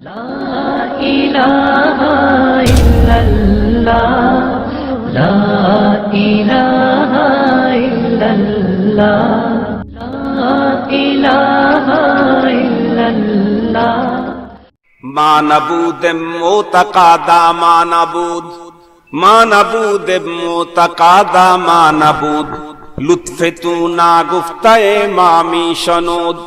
لا إله إلا الله لا إله إلا الله لا إله إلا الله معبود معتقدا معبود معتقدا معبود لطف تو نا گفتہ امامی شنود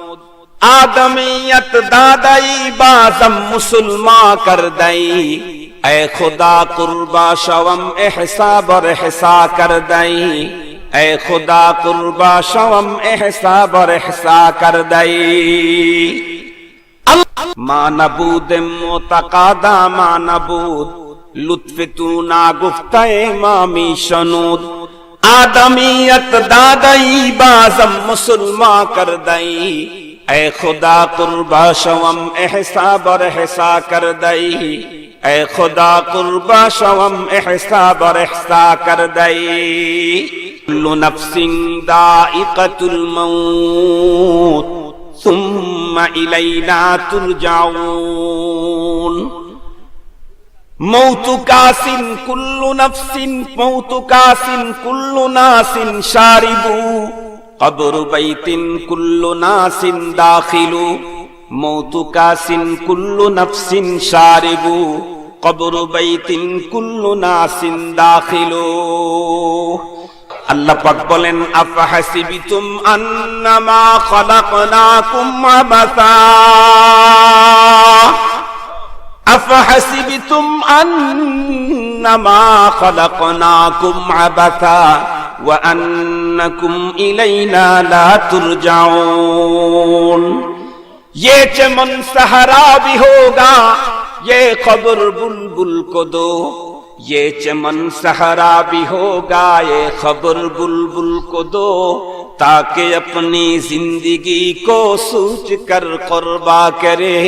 آدمیت دادائی بازم مسلمان کر دائی اے خدا قربا شوم احساب اور احسا کر دائی اے خدا قربا شوم احساب اور احسا کر دائی ما نبود معتقدا ما نبود لطف تو نا گفتہ امامی شنود آدمیت دادائی بازم مسلمان کر دائی اے خدا قربا شوم احساب اور احسا کر دائی اے خدا قربا شوم احساب اور احسا کر دائی کل نفس ذائقۃ الموت ثم الینا ترجعون موت کاسن کل نفس موت کاسن کل ناس شاربو قبر بیت کل ناس داخل موت کاسن کل نفس شاربو قبر بیت کل ناس داخل আল্লাহ পাক বলেন আফাহাসিবিতুম আন্নামা খালাকনাকুম আবাসা আফাহাসিবিতুম আন্নামা খালাকনাকুম আবাসা ওয়া আন্নাকুম ইলাইনা লা তুরজাউন ये चमन सहरा भी होगा ये खबर बुलबुल को दो ये चमन सहरा भी होगा ये खबर बुलबुल को दो ताकि अपनी जिंदगी को सोच कर कुर्बा करे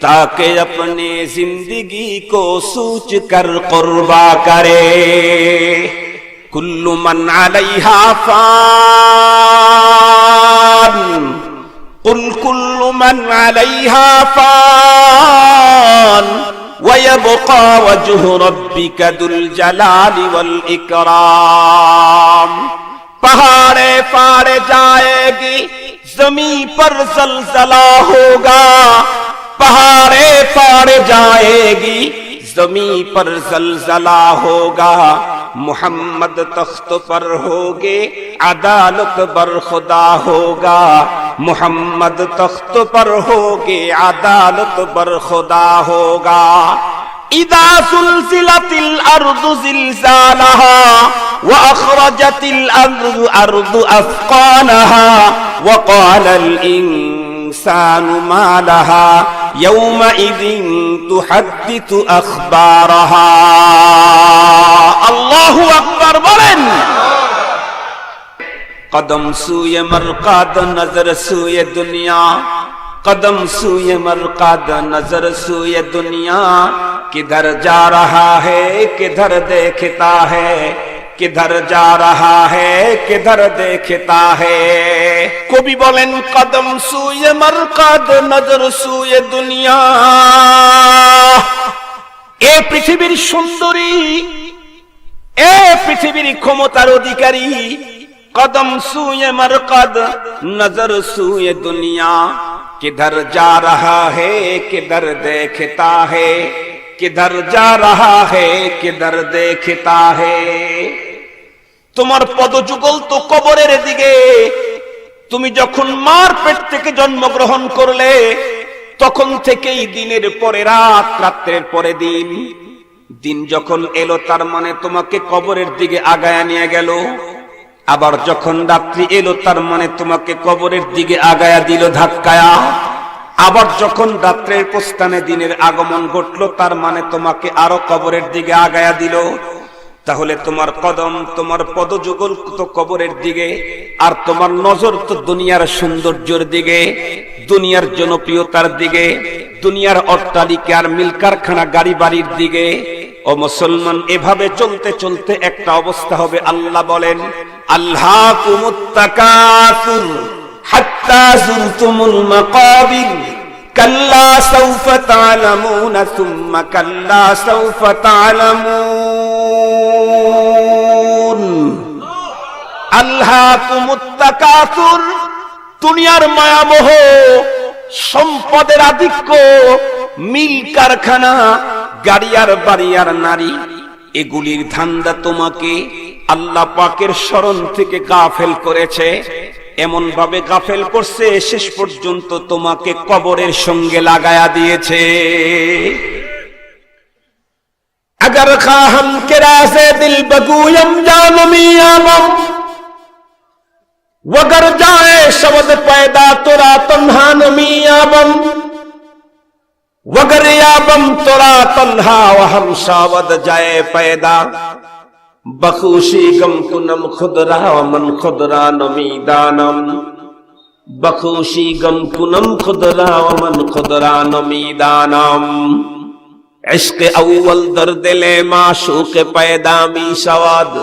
ताकि अपनी जिंदगी को सोच कर कुर्बा करे कुल्लु मन अलैहा फान कुल कुल्लु मन अलैहा फान ويبقى وجه ربك ذو الجلال والإكرام पहाड़े फाड़े जाएगी जमीन पर जलजला होगा पहाड़े फाड़े जाएगी जमीन पर जलजला होगा मुहम्मद तख्त पर होगे अदालत बर खुदा होगा मुहम्मद तख्त पर होगे अदालत बर खुदा होगा इदा सुलसिलतिल अर्दु जिलजालहा व अखरजतिल अर्दु अथकानहा व क़ालल इंसानु मा लहा यौमइज़िन तुहद्दिथु अखबारहा अल्लाहु अकबर बोलेन कदम सूए मरकाद नजर सूए दुनिया कदम सूए मरकाद नजर सूए दुनिया किधर जा रहा है किधर देखता है किधर जा रहा है किधर देखता है कवि बोलेन कदम सूए मरकाद नजर सूए दुनिया ए पृथिवीर सुंदरी ए पृथिवीर क्षमतार अधिकारी कदम सूए मरकद नजर सूए दुनिया किधर जा रहा है किधर देखता है किधर जा रहा है किधर देखता है তোমার পদযুগল তো কবরের দিকে তুমি যখন মার পেট থেকে জন্মগ্রহণ করলে তখন থেকেই দিনের পরে রাত রাতের পরে দিন দিন যখন এলো তার মানে তোমাকে কবরের দিকে আগায়া নিয়ে গেল আবার যখন রাত্রি এলো তার মানে তোমাকে কবরের দিকে আগায়া দিল ধাক্কায়া আবার যখন রাত্রের প্রস্থানে দিনের আগমন ঘটলো তার মানে তোমাকে আরো কবরের দিকে আগায়া দিল তাহলে তোমার কদম তোমার পদযুগল তো কবরের দিকে আর তোমার নজর তো দুনিয়ার সৌন্দর্যের দিকে দুনিয়ার জনপ্রিয়তার দিকে দুনিয়ার অট্টালিকা আর মিল কারখানা গাড়ি বাড়ির দিকে ও মুসলমান এভাবে চলতে চলতে একটা অবস্থা হবে আল্লাহ বলেন আল্লাহকুমুত তাকাসুর হাত্তা যুরতুমুল মাকাবির কাল্লা সাউফা তা'লামুনা সুম্মা কাল্লা সাউফা তা'লামুন আলহাকুমুত তাকাসুর। দুনিয়ার মায়ামোহ, সম্পদের আধিক্য, মিল কারখানা, গাড়ি আর বাড়ি আর নারী, এগুলির ধান্দা তোমাকে আল্লাহ পাকের শরণ থেকে গাফেল করেছে। এমন ভাবে গাফেল করছে, শেষ পর্যন্ত তোমাকে কবরের সঙ্গে লাগায়া দিয়েছে। अगर खा हम के रासे दिल बगूयम जानमी आमम वगर जाए शब्द पैदा तोरा तन्हा नमी आमम वगर याबम तोरा तन्हा वहम शावद जाए पैदा बखुशी गम कुनम खुदरा मन खुदरा नमी दानम बखुशी गम कुनम खुदरा मन खुदरा नमी दानम इश्क अव्वल दर्द ले माशूक पैदामी शवाद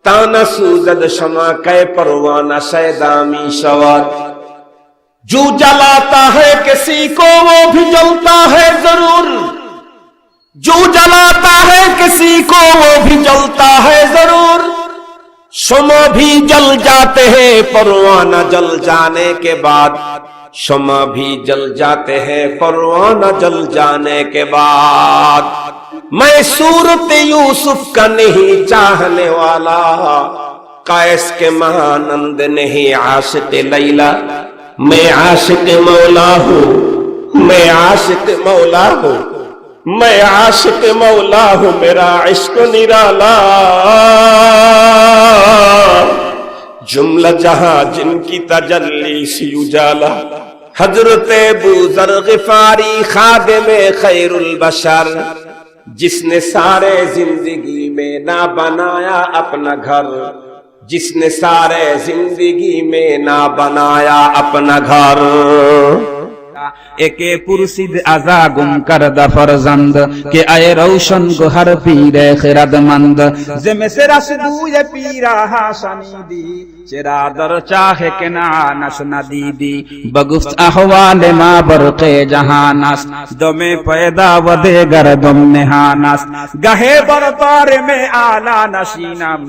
ताना सूजद शमा कै परवाना शैदामी शवाद। जो जलाता है किसी को वो भी जलता है जरूर, जो जलाता है किसी को वो भी जलता है जरूर। शमा भी जल जाते हैं परवाना जल जाने के बाद, शमा भी जल जाते हैं परवाना जल जाने के बाद। मैं सूरत यूसुफ का नहीं चाहने वाला, कैस के महानंद नहीं आशिक लैला। मैं आशिक मौला हूँ, मैं आशिक मौला हूँ, मैं आशिक मौला हूँ, मेरा इश्क निराला। जुमला जहां जिनकी तजल्ली सी उजाला, हजरत अबू ज़र ग़िफ़ारी खादिमे खैरुल बशर, जिसने सारे जिंदगी में ना बनाया अपना घर, जिसने सारे जिंदगी में ना बनाया अपना घर। एके पुरसिद आजा गुम करदा फरजंद के आए रोशन गुहर पीरे खिरदमंद जे में से रसदू ये पीरा हाशनीदी चेरा दर चाहे के ना नस नदीदी बगुफ्त अहवाल मा बरके जहानस दमे पैदा वदे गरदम नेहानस गहे बर तारे में आला नशीनम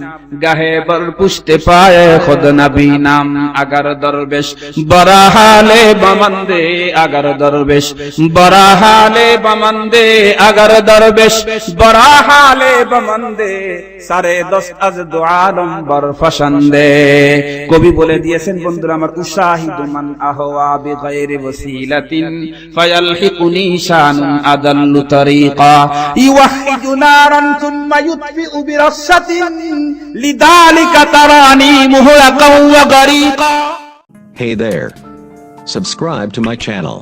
गहे बर पुष्ट पाए खुद नबीनम। अगर दरवेश बरा हाले बमंदे अगर दरवेश बरा हाले बमंदे अगर दरवेश बरा हाले बमंदे सारे दस्त अज दुआलम बर फशंदे। কবি বলে দিয়েছেন বন্ধুরা আমার, উশাহিদু মান আহওয়া বিগাইরি ওয়াসিলাতিন ফায়ালহিকুনি শানুন আদাল্লু তরিকা ইওয়াহিদু নারান সুম্মা ইউতফিউ বিরাসাতিন লিযালিকা তারানি মুহরাকাও ওয়া গারিকা। Hey there. Subscribe to my channel.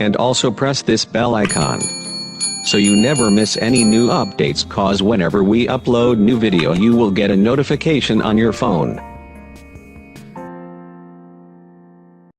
And also press this bell icon, so you never miss any new updates, cause whenever we upload new video you will get a notification on your phone.